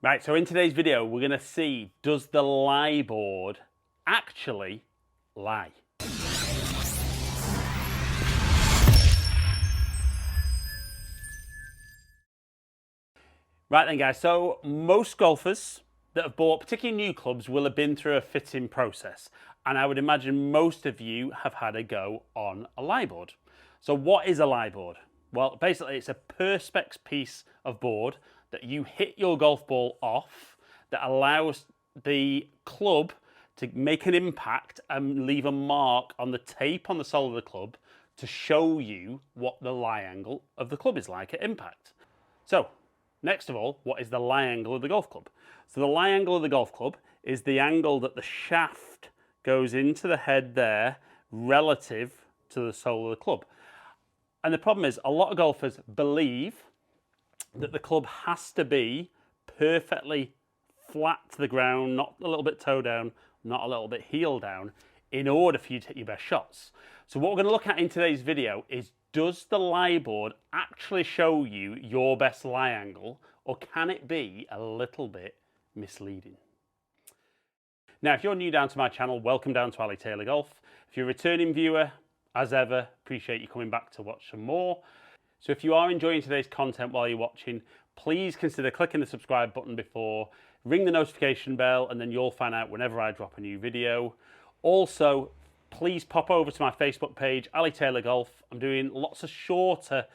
Right, so in today's video, we're going to see, does the lie board actually lie? Right then guys, so most golfers that have bought particularly new clubs will have been through a fitting process. And I would imagine most of you have had a go on a lie board. So what is a lie board? Well, basically it's a perspex piece of board that you hit your golf ball off that allows the club to make an impact and leave a mark on the tape on the sole of the club to show you what the lie angle of the club is like at impact. So, next of all, what is the lie angle of the golf club? So the lie angle of the golf club is the angle that the shaft goes into the head there relative to the sole of the club. And the problem is, a lot of golfers believe that the club has to be perfectly flat to the ground, not a little bit toe down, not a little bit heel down, in order for you to hit your best shots. So what we're going to look at in today's video is, does the lie board actually show you your best lie angle, or can it be a little bit misleading? Now, if you're new down to my channel, welcome down to Ali Taylor Golf. If you're a returning viewer, as ever, appreciate you coming back to watch some more. So if you are enjoying today's content while you're watching, please consider clicking the subscribe button before, ring the notification bell, and then you'll find out whenever I drop a new video. Also, please pop over to my Facebook page, Ali Taylor Golf. I'm doing lots of shorter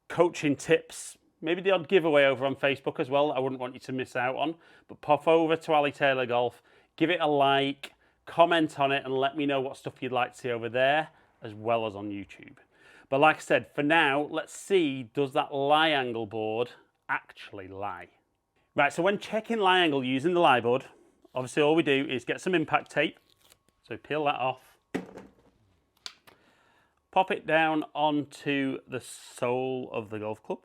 coaching tips, maybe the odd giveaway over on Facebook as well, I wouldn't want you to miss out on. But pop over to Ali Taylor Golf, give it a like, comment on it, and let me know what stuff you'd like to see over there, as well as on YouTube. But like I said, for now, let's see, does that lie angle board actually lie? Right, so when checking lie angle using the lie board, obviously all we do is get some impact tape. So peel that off. Pop it down onto the sole of the golf club.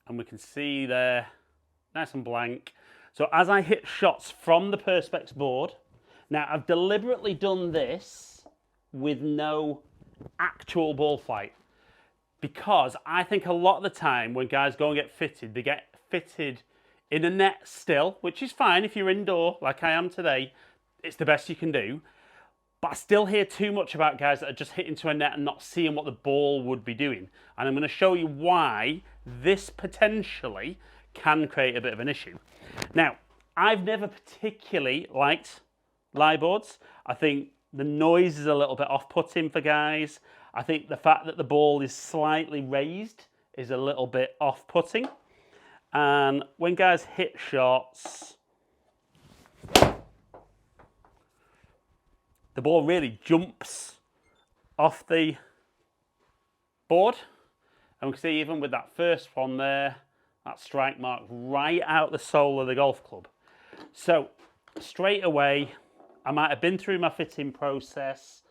And we can see there, nice and blank. So as I hit shots from the perspex board, now I've deliberately done this with no actual ball flight, because I think a lot of the time when guys go and get fitted, they get fitted in a net still, which is fine if you're indoor like I am today. It's the best you can do. But I still hear too much about guys that are just hitting to a net and not seeing what the ball would be doing. And I'm going to show you why this potentially can create a bit of an issue. Now, I've never particularly liked lie boards. I think the noise is a little bit off-putting for guys. I think the fact that the ball is slightly raised is a little bit off-putting. And when guys hit shots, the ball really jumps off the board. And we can see even with that first one there, that strike mark right out the sole of the golf club. So straight away, I might have been through my fitting process,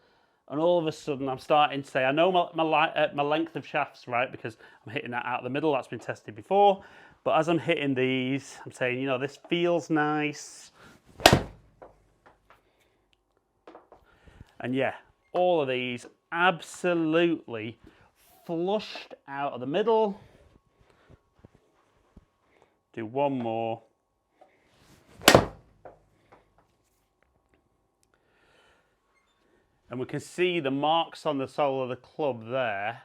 and all of a sudden I'm starting to say, I know my length of shafts right, because I'm hitting that out of the middle, that's been tested before. But as I'm hitting these, I'm saying, you know, this feels nice. And yeah, all of these absolutely flushed out of the middle. Do one more. And we can see the marks on the sole of the club there.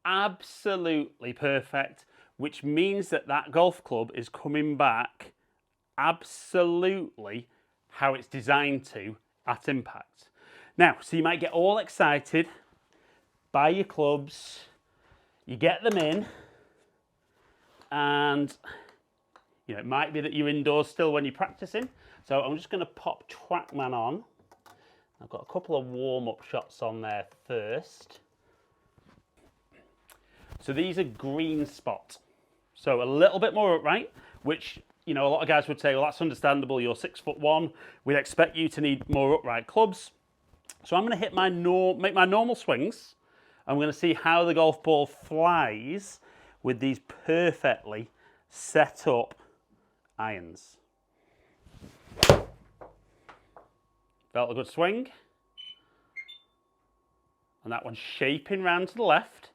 Absolutely perfect, which means that that golf club is coming back absolutely how it's designed to at impact. Now, so you might get all excited, buy your clubs, you get them in, and you know, it might be that you're indoors still when you're practicing. So I'm just going to pop TrackMan on. I've got a couple of warm-up shots on there first. So these are green spot. So a little bit more upright, which, you know, a lot of guys would say, well, that's understandable. You're 6'1". We'd expect you to need more upright clubs. So I'm going to hit make my normal swings. I'm going to see how the golf ball flies with these perfectly set up irons. Felt a good swing. And that one's shaping round to the left.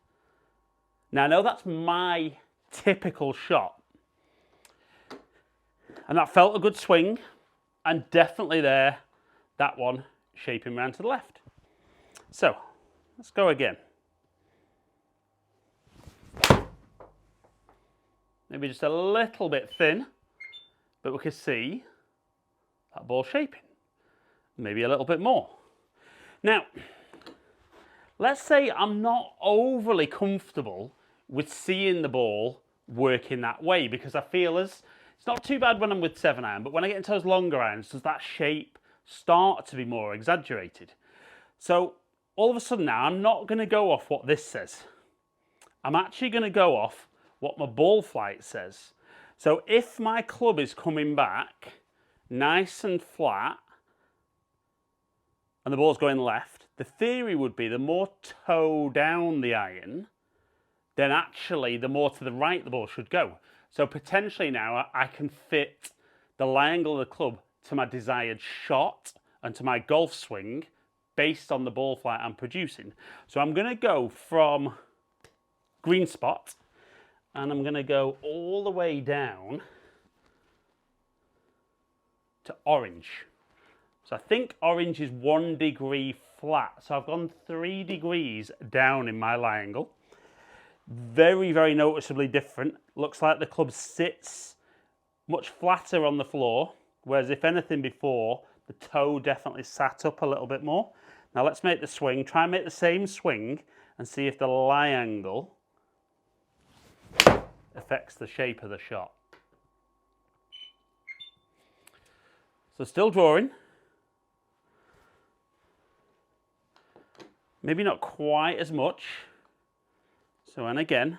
Now I know that's my typical shot, and that felt a good swing, and definitely there, that one shaping round to the left. So let's go again. Maybe just a little bit thin, but we can see that ball shaping. Maybe a little bit more. Now, let's say I'm not overly comfortable with seeing the ball working that way, because I feel it's not too bad when I'm with 7-iron, but when I get into those longer irons, does that shape start to be more exaggerated? So all of a sudden now, I'm not going to go off what this says. I'm actually going to go off what my ball flight says. So if my club is coming back nice and flat and the ball's going left, the theory would be the more toe down the iron, then actually the more to the right the ball should go. So potentially now I can fit the lie angle of the club to my desired shot and to my golf swing based on the ball flight I'm producing. So I'm going to go from green spot and I'm going to go all the way down to orange. So I think orange is 1 degree flat. So I've gone 3 degrees down in my lie angle. Very, very noticeably different. Looks like the club sits much flatter on the floor, whereas if anything before, the toe definitely sat up a little bit more. Now let's make the swing, try and make the same swing and see if the lie angle affects the shape of the shot. So still drawing. Maybe not quite as much. So, and again.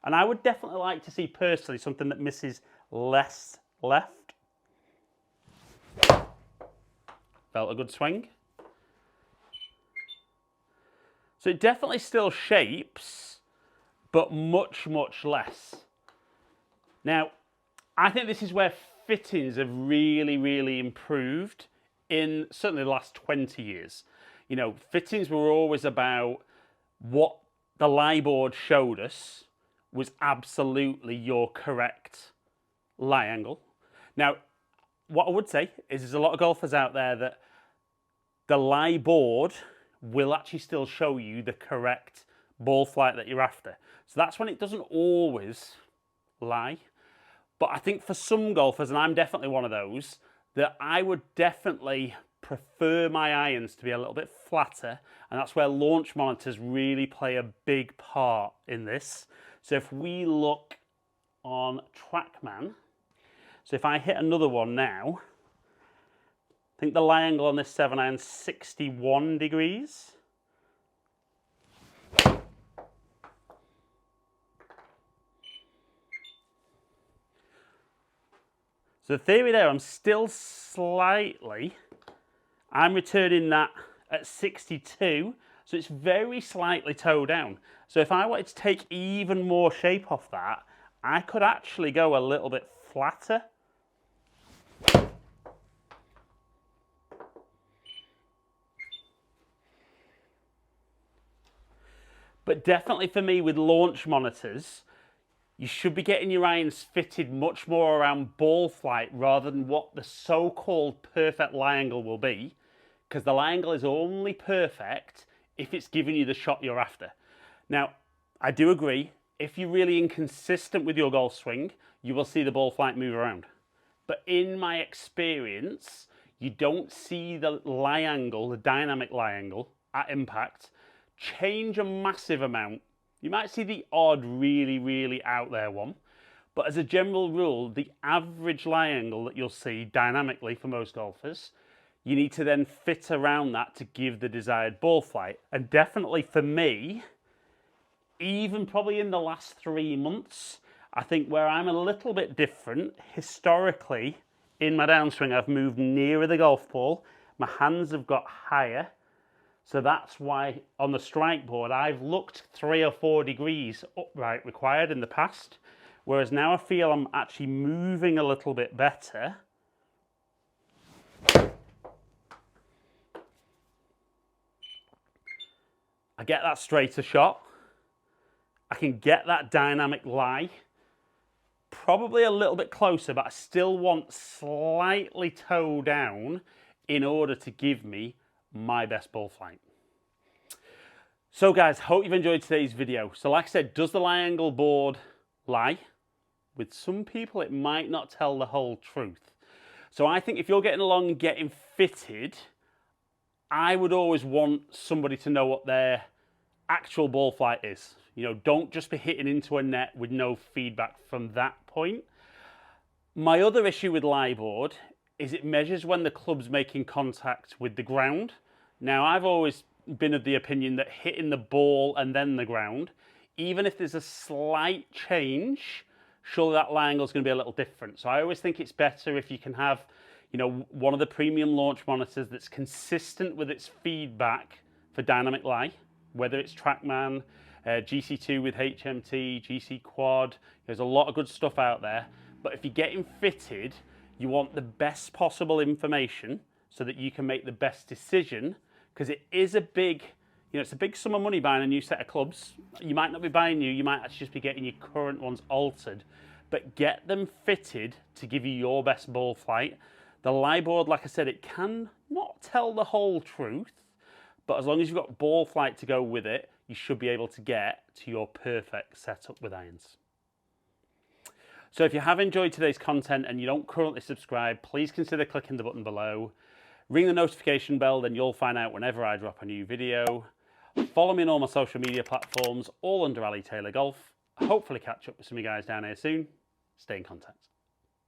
And I would definitely like to see personally something that misses less left. Felt a good swing. So it definitely still shapes, but much, much less. Now, I think this is where fittings have really, really improved in certainly the last 20 years. You know, fittings were always about what the lie board showed us was absolutely your correct lie angle. Now, what I would say is there's a lot of golfers out there that the lie board will actually still show you the correct ball flight that you're after. So that's when it doesn't always lie. But I think for some golfers, and I'm definitely one of those, that I would definitely prefer my irons to be a little bit flatter, and that's where launch monitors really play a big part in this. So if we look on TrackMan, so if I hit another one now, I think the lie angle on this 7-iron is 61 degrees. So the theory there, I'm still slightly, I'm returning that at 62, so it's very slightly toe down. So if I wanted to take even more shape off that, I could actually go a little bit flatter. But definitely for me with launch monitors, you should be getting your irons fitted much more around ball flight rather than what the so-called perfect lie angle will be, because the lie angle is only perfect if it's giving you the shot you're after. Now, I do agree, if you're really inconsistent with your golf swing, you will see the ball flight move around. But in my experience, you don't see the lie angle, the dynamic lie angle at impact, change a massive amount. You might see the odd really, really out there one, but as a general rule, the average lie angle that you'll see dynamically for most golfers, you need to then fit around that to give the desired ball flight. And definitely for me, even probably in the last 3 months, I think where I'm a little bit different, historically, in my downswing, I've moved nearer the golf ball, my hands have got higher, so that's why on the strike board, I've looked 3 or 4 degrees upright required in the past, whereas now I feel I'm actually moving a little bit better. I get that straighter shot, can get that dynamic lie probably a little bit closer, but I still want slightly toe down in order to give me my best ball flight. So guys, hope you've enjoyed today's video. So like I said, does the lie angle board lie? With some people, it might not tell the whole truth. So I think if you're getting along and getting fitted, I would always want somebody to know what their actual ball flight is. You know, don't just be hitting into a net with no feedback from that point. My other issue with lie board is it measures when the club's making contact with the ground. Now, I've always been of the opinion that hitting the ball and then the ground, even if there's a slight change, surely that lie angle is going to be a little different. So I always think it's better if you can have, you know, one of the premium launch monitors that's consistent with its feedback for dynamic lie, whether it's TrackMan, GC2 with HMT, GC Quad. There's a lot of good stuff out there. But if you're getting fitted, you want the best possible information so that you can make the best decision, because it is a big, you know, it's a big sum of money buying a new set of clubs. You might not be buying new, you might actually just be getting your current ones altered, but get them fitted to give you your best ball flight. The lie board, like I said, it can not tell the whole truth, but as long as you've got ball flight to go with it, you should be able to get to your perfect setup with irons. So if you have enjoyed today's content and you don't currently subscribe, please consider clicking the button below. Ring the notification bell, then you'll find out whenever I drop a new video. Follow me on all my social media platforms, all under Ali Taylor Golf. Hopefully catch up with some of you guys down here soon. Stay in contact.